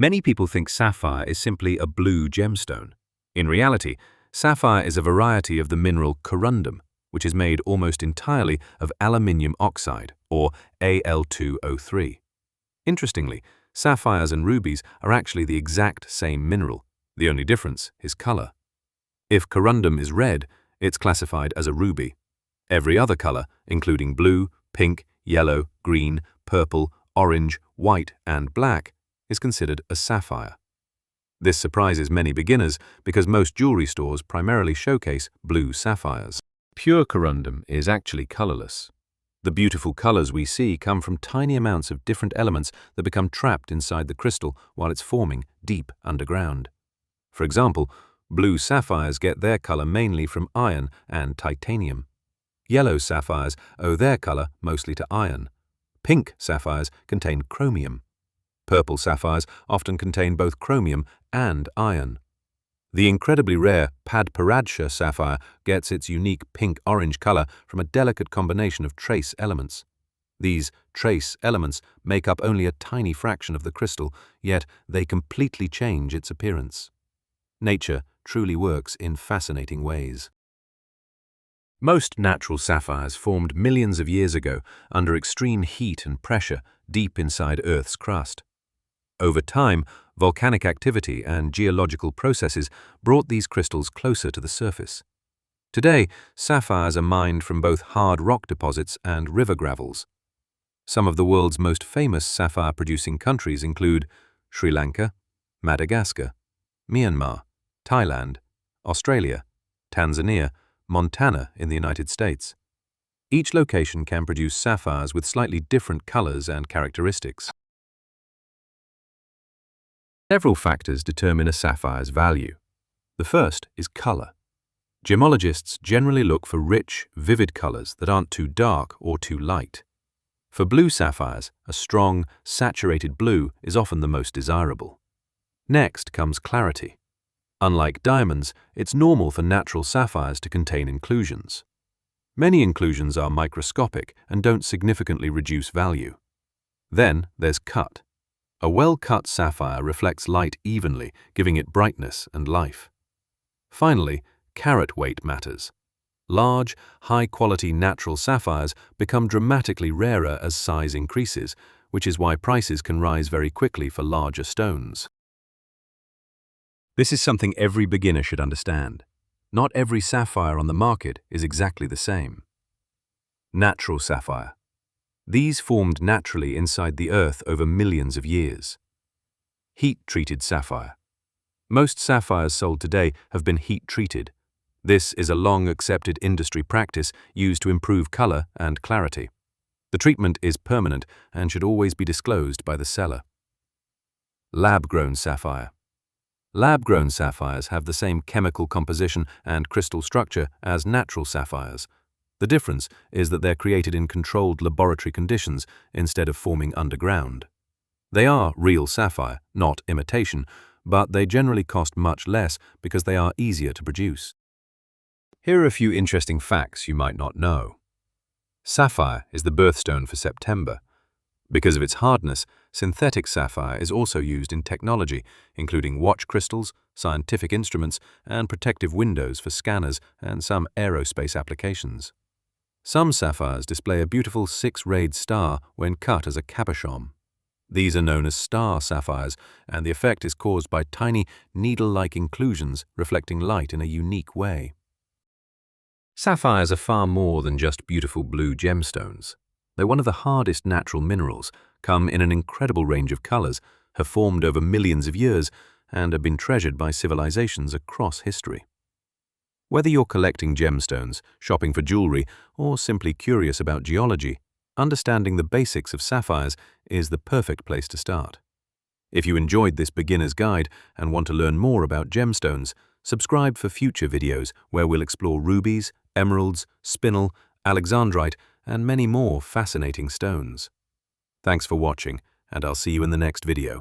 Many people think sapphire is simply a blue gemstone. In reality, sapphire is a variety of the mineral corundum, which is made almost entirely of aluminium oxide, or Al2O3. Interestingly, sapphires and rubies are actually the exact same mineral. The only difference is color. If corundum is red, it's classified as a ruby. Every other color, including blue, pink, yellow, green, purple, orange, white, and black, is considered a sapphire. This surprises many beginners because most jewelry stores primarily showcase blue sapphires. Pure corundum is actually colorless. The beautiful colors we see come from tiny amounts of different elements that become trapped inside the crystal while it's forming deep underground. For example, blue sapphires get their color mainly from iron and titanium. Yellow sapphires owe their color mostly to iron. Pink sapphires contain chromium. Purple sapphires often contain both chromium and iron. The incredibly rare Padparadscha sapphire gets its unique pink-orange color from a delicate combination of trace elements. These trace elements make up only a tiny fraction of the crystal, yet they completely change its appearance. Nature truly works in fascinating ways. Most natural sapphires formed millions of years ago under extreme heat and pressure deep inside Earth's crust. Over time, volcanic activity and geological processes brought these crystals closer to the surface. Today, sapphires are mined from both hard rock deposits and river gravels. Some of the world's most famous sapphire-producing countries include Sri Lanka, Madagascar, Myanmar, Thailand, Australia, Tanzania, Montana in the United States. Each location can produce sapphires with slightly different colors and characteristics. Several factors determine a sapphire's value. The first is color. Gemologists generally look for rich, vivid colors that aren't too dark or too light. For blue sapphires, a strong, saturated blue is often the most desirable. Next comes clarity. Unlike diamonds, it's normal for natural sapphires to contain inclusions. Many inclusions are microscopic and don't significantly reduce value. Then there's cut. A well-cut sapphire reflects light evenly, giving it brightness and life. Finally, carat weight matters. Large, high-quality natural sapphires become dramatically rarer as size increases, which is why prices can rise very quickly for larger stones. This is something every beginner should understand. Not every sapphire on the market is exactly the same. Natural sapphire. These formed naturally inside the earth over millions of years. Heat-treated sapphire. Most sapphires sold today have been heat-treated. This is a long-accepted industry practice used to improve color and clarity. The treatment is permanent and should always be disclosed by the seller. Lab-grown sapphire. Lab-grown sapphires have the same chemical composition and crystal structure as natural sapphires. The difference is that they're created in controlled laboratory conditions instead of forming underground. They are real sapphire, not imitation, but they generally cost much less because they are easier to produce. Here are a few interesting facts you might not know. Sapphire is the birthstone for September. Because of its hardness, synthetic sapphire is also used in technology, including watch crystals, scientific instruments, and protective windows for scanners and some aerospace applications. Some sapphires display a beautiful six-rayed star when cut as a cabochon. These are known as star sapphires, and the effect is caused by tiny, needle-like inclusions reflecting light in a unique way. Sapphires are far more than just beautiful blue gemstones. They're one of the hardest natural minerals, come in an incredible range of colors, have formed over millions of years, and have been treasured by civilizations across history. Whether you're collecting gemstones, shopping for jewelry, or simply curious about geology, understanding the basics of sapphires is the perfect place to start. If you enjoyed this beginner's guide and want to learn more about gemstones, subscribe for future videos where we'll explore rubies, emeralds, spinel, alexandrite, and many more fascinating stones. Thanks for watching, and I'll see you in the next video.